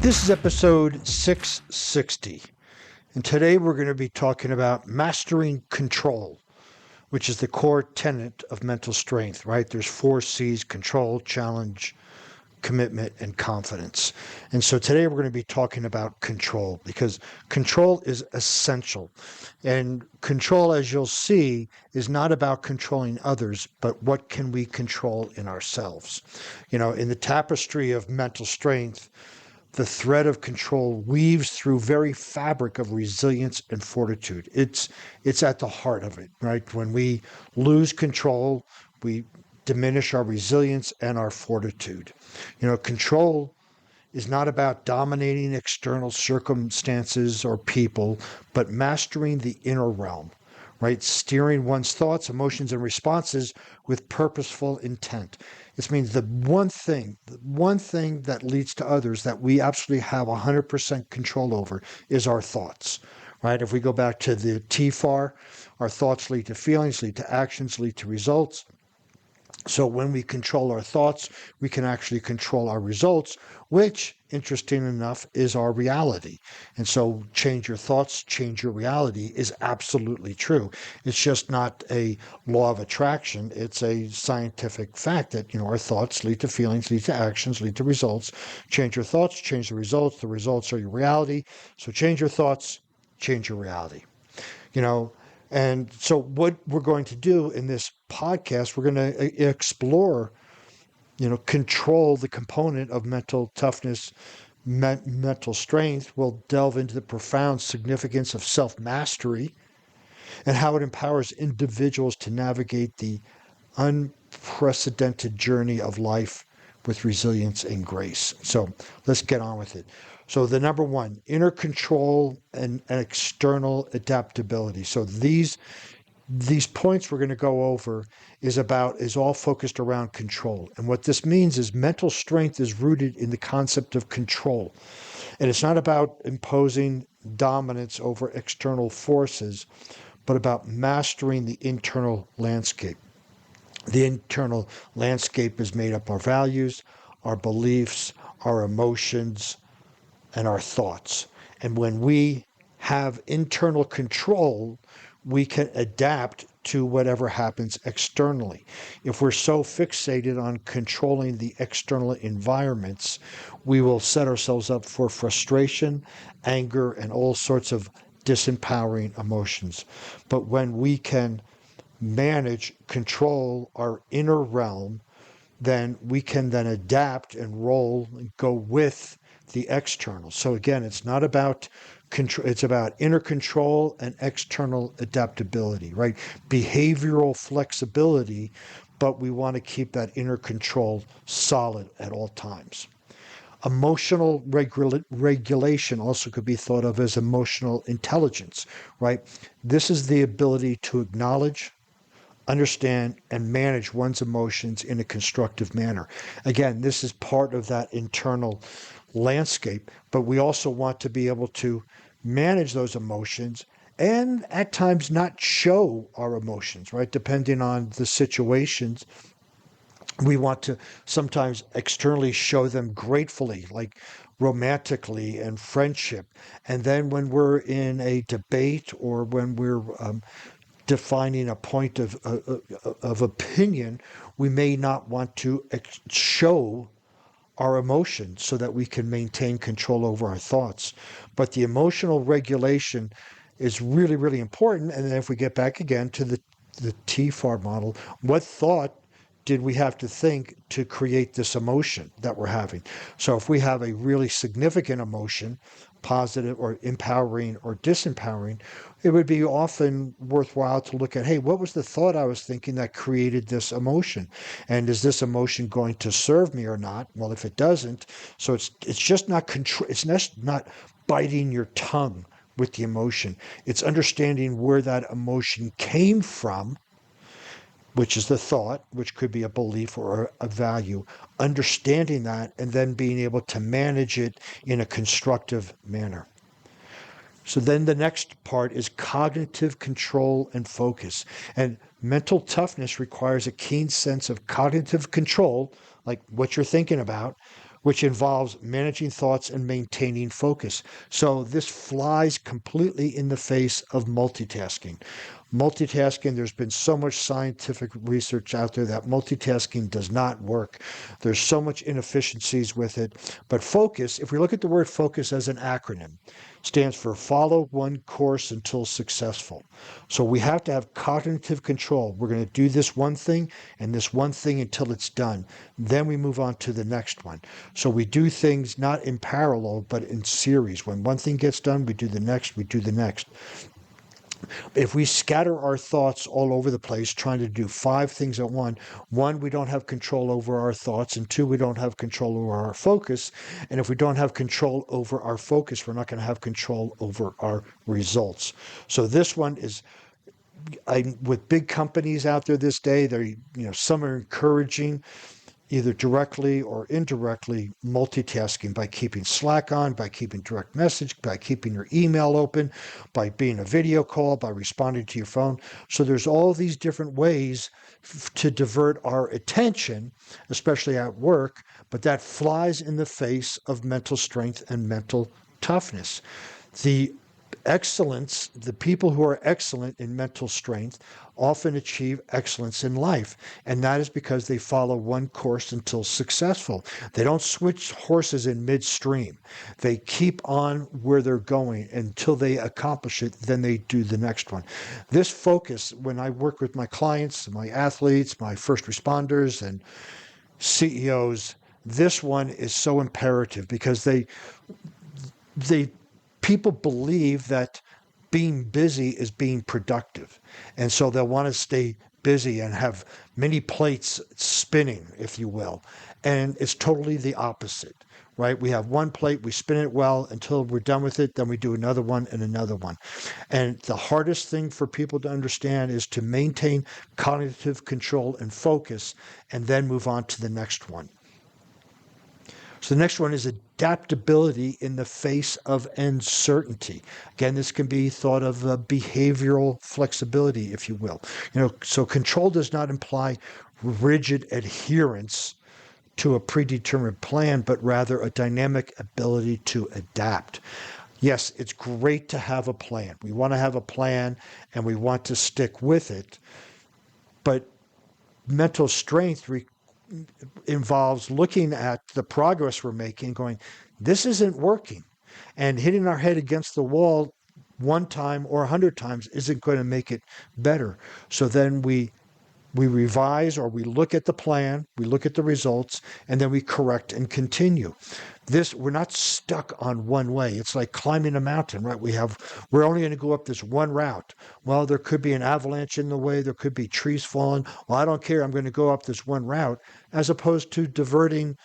This is episode 660, and today we're going to be talking about mastering control, which is the core tenet of mental strength, right? There's 4 C's: control, challenge, commitment, and confidence. And so today we're going to be talking about control because control is essential. And control, as you'll see, is not about controlling others, but what can we control in ourselves. In the tapestry of mental strength, the thread of control weaves through very fabric of resilience and fortitude. It's at the heart of it, right? When we lose control, we diminish our resilience and our fortitude. Control is not about dominating external circumstances or people, but mastering the inner realm, right? Steering one's thoughts, emotions, and responses with purposeful intent. This means the one thing that leads to others that we absolutely have 100% control over is our thoughts, right? If we go back to the TFAR, our thoughts lead to feelings, lead to actions, lead to results. So when we control our thoughts, we can actually control our results, which, interesting enough, is our reality. And so change your thoughts, change your reality is absolutely true. It's just not a law of attraction. It's a scientific fact that, our thoughts lead to feelings, lead to actions, lead to results. Change your thoughts, change the results. The results are your reality. So change your thoughts, change your reality. you know. And so what we're going to do in this podcast, we're going to explore, control, the component of mental toughness, mental strength. We'll delve into the profound significance of self-mastery and how it empowers individuals to navigate the unprecedented journey of life with resilience and grace. So let's get on with it. So the number one, inner control and external adaptability. So these points we're going to go over is all focused around control. And what this means is mental strength is rooted in the concept of control. And it's not about imposing dominance over external forces, but about mastering the internal landscape. The internal landscape is made up of our values, our beliefs, our emotions, and our thoughts. And when we have internal control, we can adapt to whatever happens externally. If we're so fixated on controlling the external environments, we will set ourselves up for frustration, anger, and all sorts of disempowering emotions. But when we can manage, control our inner realm, then we can then adapt and roll and go with the external. So again, it's not about control, it's about inner control and external adaptability, right? Behavioral flexibility, but we want to keep that inner control solid at all times. Emotional regulation also could be thought of as emotional intelligence, right? This is the ability to acknowledge, understand, and manage one's emotions in a constructive manner. Again, this is part of that internal landscape, but we also want to be able to manage those emotions and at times not show our emotions, right? Depending on the situations, we want to sometimes externally show them gratefully, like romantically and friendship. And then when we're in a debate or when we're defining a point of opinion, we may not want to show our emotions so that we can maintain control over our thoughts. But the emotional regulation is really, really important. And then if we get back again to the TFAR model, what thought did we have to think to create this emotion that we're having? So if we have a really significant emotion, positive or empowering or disempowering, it would be often worthwhile to look at, hey, what was the thought I was thinking that created this emotion? And is this emotion going to serve me or not? Well, if it doesn't, so it's just not control, it's not biting your tongue with the emotion. It's understanding where that emotion came from, which is the thought, which could be a belief or a value, understanding that and then being able to manage it in a constructive manner. So then the next part is cognitive control and focus. And mental toughness requires a keen sense of cognitive control, like what you're thinking about, which involves managing thoughts and maintaining focus. So this flies completely in the face of multitasking. Multitasking, there's been so much scientific research out there that multitasking does not work. There's so much inefficiencies with it. But focus, if we look at the word focus as an acronym, stands for follow one course until successful. So we have to have cognitive control. We're going to do this one thing and this one thing until it's done. Then we move on to the next one. So we do things not in parallel, but in series. When one thing gets done, we do the next, we do the next. If we scatter our thoughts all over the place trying to do 5 things at once, one, we don't have control over our thoughts, and 2, we don't have control over our focus. And if we don't have control over our focus, we're not going to have control over our results. So this one is with big companies out there this day, some are encouraging either directly or indirectly multitasking by keeping Slack on, by keeping direct message, by keeping your email open, by being a video call, by responding to your phone. So there's all these different ways to divert our attention, especially at work, but that flies in the face of mental strength and mental toughness. The people who are excellent in mental strength often achieve excellence in life. And that is because they follow one course until successful. They don't switch horses in midstream. They keep on where they're going until they accomplish it. Then they do the next one. This focus, when I work with my clients, my athletes, my first responders, and CEOs, this one is so imperative because people believe that being busy is being productive. And so they'll want to stay busy and have many plates spinning, if you will. And it's totally the opposite, right? We have one plate, we spin it well until we're done with it, then we do another one and another one. And the hardest thing for people to understand is to maintain cognitive control and focus and then move on to the next one. So the next one is adaptability in the face of uncertainty. Again, this can be thought of behavioral flexibility, if you will. So control does not imply rigid adherence to a predetermined plan, but rather a dynamic ability to adapt. Yes, it's great to have a plan. We want to have a plan and we want to stick with it, but mental strength involves looking at the progress we're making, going, this isn't working. And hitting our head against the wall one time or 100 times isn't going to make it better. So then we revise, or we look at the plan, we look at the results, and then we correct and continue. We're not stuck on one way. It's like climbing a mountain, right? We're only going to go up this one route. Well, there could be an avalanche in the way. There could be trees falling. Well, I don't care. I'm going to go up this one route, as opposed to diverting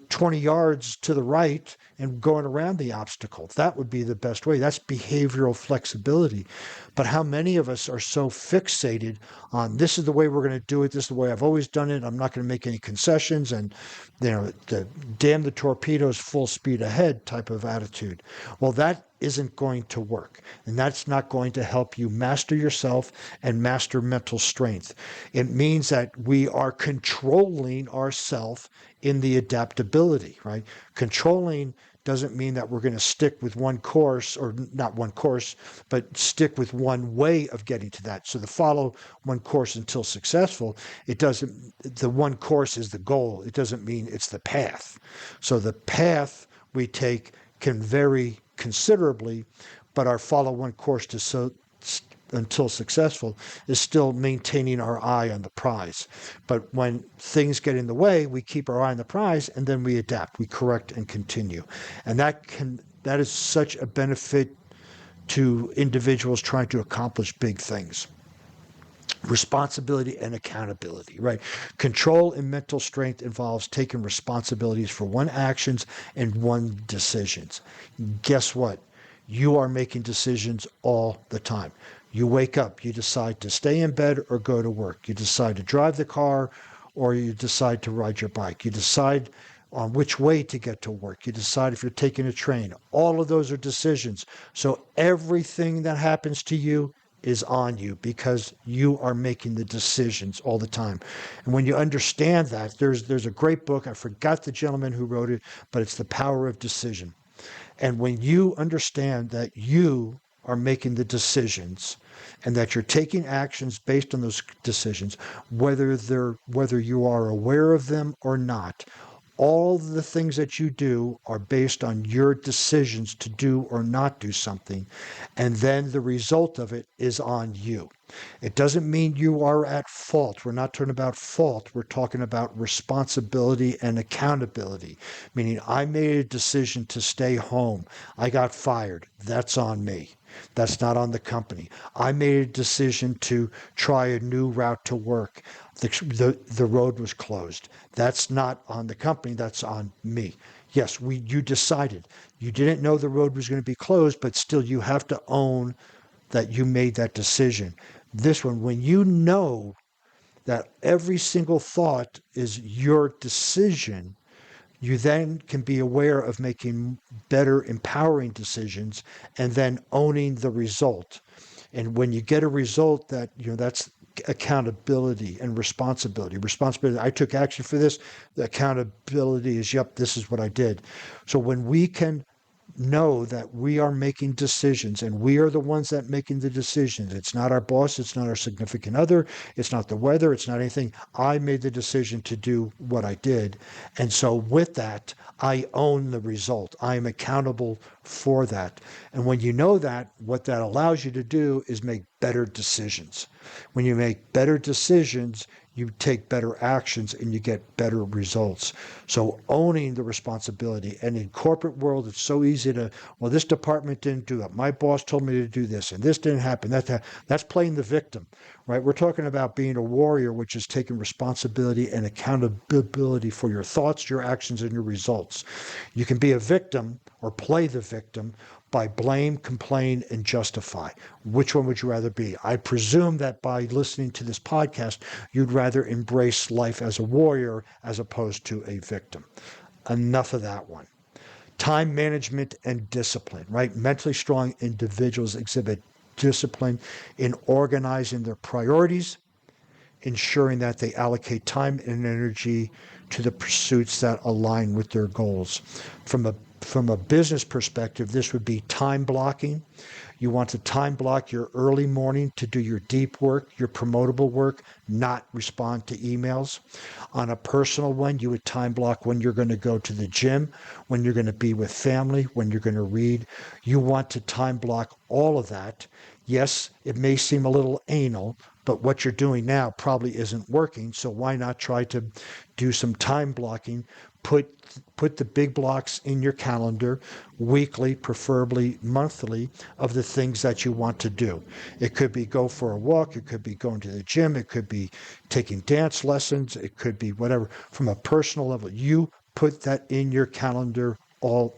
20 yards to the right and going around the obstacle. That would be the best way. That's behavioral flexibility. But how many of us are so fixated on, this is the way we're going to do it, this is the way I've always done it, I'm not going to make any concessions, and the damn the torpedoes, full speed ahead type of attitude. Well, that isn't going to work. And that's not going to help you master yourself and master mental strength. It means that we are controlling ourselves in the adaptability, right? Controlling doesn't mean that we're going to stick with one course, or not one course, but stick with one way of getting to that. So to follow one course until successful, the one course is the goal. It doesn't mean it's the path. So the path we take can vary considerably, but our follow one course until successful is still maintaining our eye on the prize. But when things get in the way, we keep our eye on the prize, and then we adapt, we correct and continue. And that is such a benefit to individuals trying to accomplish big things. Responsibility and accountability, right? Control and mental strength involves taking responsibilities for one actions and one decisions. Guess what? You are making decisions all the time. You wake up, you decide to stay in bed or go to work. You decide to drive the car or you decide to ride your bike. You decide on which way to get to work. You decide if you're taking a train. All of those are decisions. So everything that happens to you is on you because you are making the decisions all the time. And when you understand that, there's a great book. I forgot the gentleman who wrote it, but it's The Power of Decision. And when you understand that you are making the decisions and that you're taking actions based on those decisions, whether you are aware of them or not, all the things that you do are based on your decisions to do or not do something, and then the result of it is on you. It doesn't mean you are at fault. We're not talking about fault. We're talking about responsibility and accountability, meaning I made a decision to stay home. I got fired. That's on me. That's not on the company. I made a decision to try a new route to work. The road was closed. That's not on the company. That's on me. Yes, you decided. You didn't know the road was going to be closed, but still you have to own that you made that decision. This one, when you know that every single thought is your decision, you then can be aware of making better, empowering decisions and then owning the result. And when you get a result that, that's accountability and responsibility. Responsibility, I took action for this. The accountability is, yep, this is what I did. So when we can know that we are making decisions and we are the ones that making the decisions. It's not our boss, it's not our significant other, it's not the weather, it's not anything. I made the decision to do what I did. And so with that, I own the result. I am accountable for that. And when you know that, what that allows you to do is make better decisions. When you make better decisions, you take better actions and you get better results. So owning the responsibility. And in corporate world, it's so easy to, well, this department didn't do it. My boss told me to do this and this didn't happen. That's playing the victim, right? We're talking about being a warrior, which is taking responsibility and accountability for your thoughts, your actions, and your results. You can be a victim or play the victim by blame, complain, and justify. Which one would you rather be? I presume that by listening to this podcast, you'd rather embrace life as a warrior as opposed to a victim. Enough of that one. Time management and discipline, right? Mentally strong individuals exhibit discipline in organizing their priorities, ensuring that they allocate time and energy to the pursuits that align with their goals. From a business perspective, this would be time blocking. You want to time block your early morning to do your deep work, your promotable work, not respond to emails. On a personal one, you would time block when you're going to go to the gym, when you're going to be with family, when you're going to read. You want to time block all of that. Yes, it may seem a little anal, but what you're doing now probably isn't working. So why not try to do some time blocking? Put the big blocks in your calendar, weekly, preferably monthly, of the things that you want to do. It could be go for a walk. It could be going to the gym. It could be taking dance lessons. It could be whatever. From a personal level, you put that in your calendar all,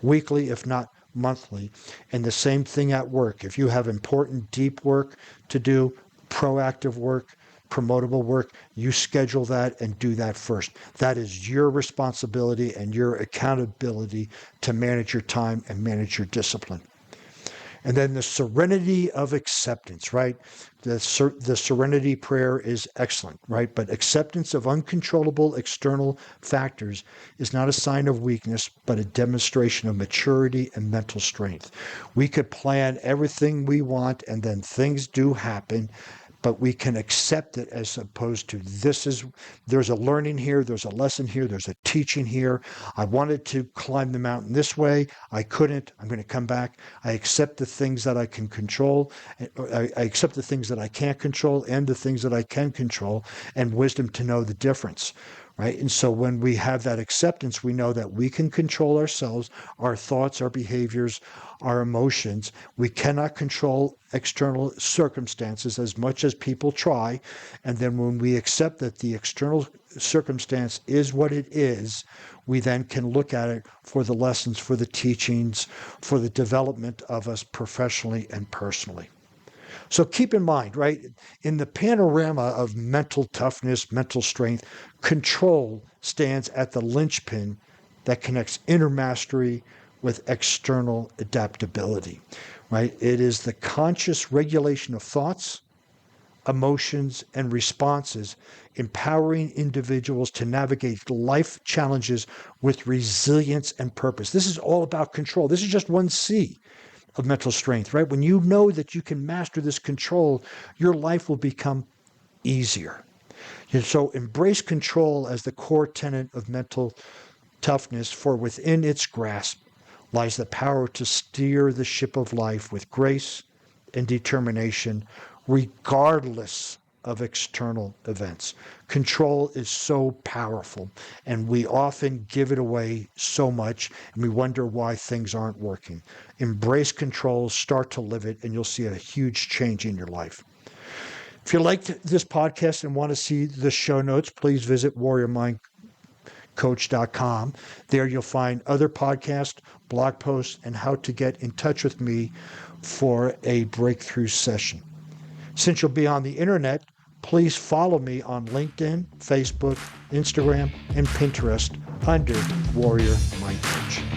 weekly, if not monthly. And the same thing at work. If you have important, deep work to do, proactive work, promotable work, you schedule that and do that first. That is your responsibility and your accountability to manage your time and manage your discipline. And then the serenity of acceptance, right? The serenity prayer is excellent, right? But acceptance of uncontrollable external factors is not a sign of weakness, but a demonstration of maturity and mental strength. We could plan everything we want, and then things do happen, but we can accept it as opposed to there's a learning here, there's a lesson here, there's a teaching here. I wanted to climb the mountain this way. I couldn't. I'm going to come back. I accept the things that I can control. I accept the things that I can't control and the things that I can control, and wisdom to know the difference. Right? And so when we have that acceptance, we know that we can control ourselves, our thoughts, our behaviors, our emotions. We cannot control external circumstances as much as people try. And then when we accept that the external circumstance is what it is, we then can look at it for the lessons, for the teachings, for the development of us professionally and personally. So keep in mind, right, in the panorama of mental toughness, mental strength, control stands at the linchpin that connects inner mastery with external adaptability, right? It is the conscious regulation of thoughts, emotions, and responses, empowering individuals to navigate life challenges with resilience and purpose. This is all about control. This is just one C of mental strength, right? When you know that you can master this control, your life will become easier. And so embrace control as the core tenet of mental toughness, for within its grasp lies the power to steer the ship of life with grace and determination, regardless of external events. Control is so powerful, and we often give it away so much, and we wonder why things aren't working. Embrace control, start to live it, and you'll see a huge change in your life. If you liked this podcast and want to see the show notes, please visit warriormindcoach.com. There you'll find other podcasts, blog posts, and how to get in touch with me for a breakthrough session. Since you'll be on the internet, please follow me on LinkedIn, Facebook, Instagram, and Pinterest under Warrior Mind Coach.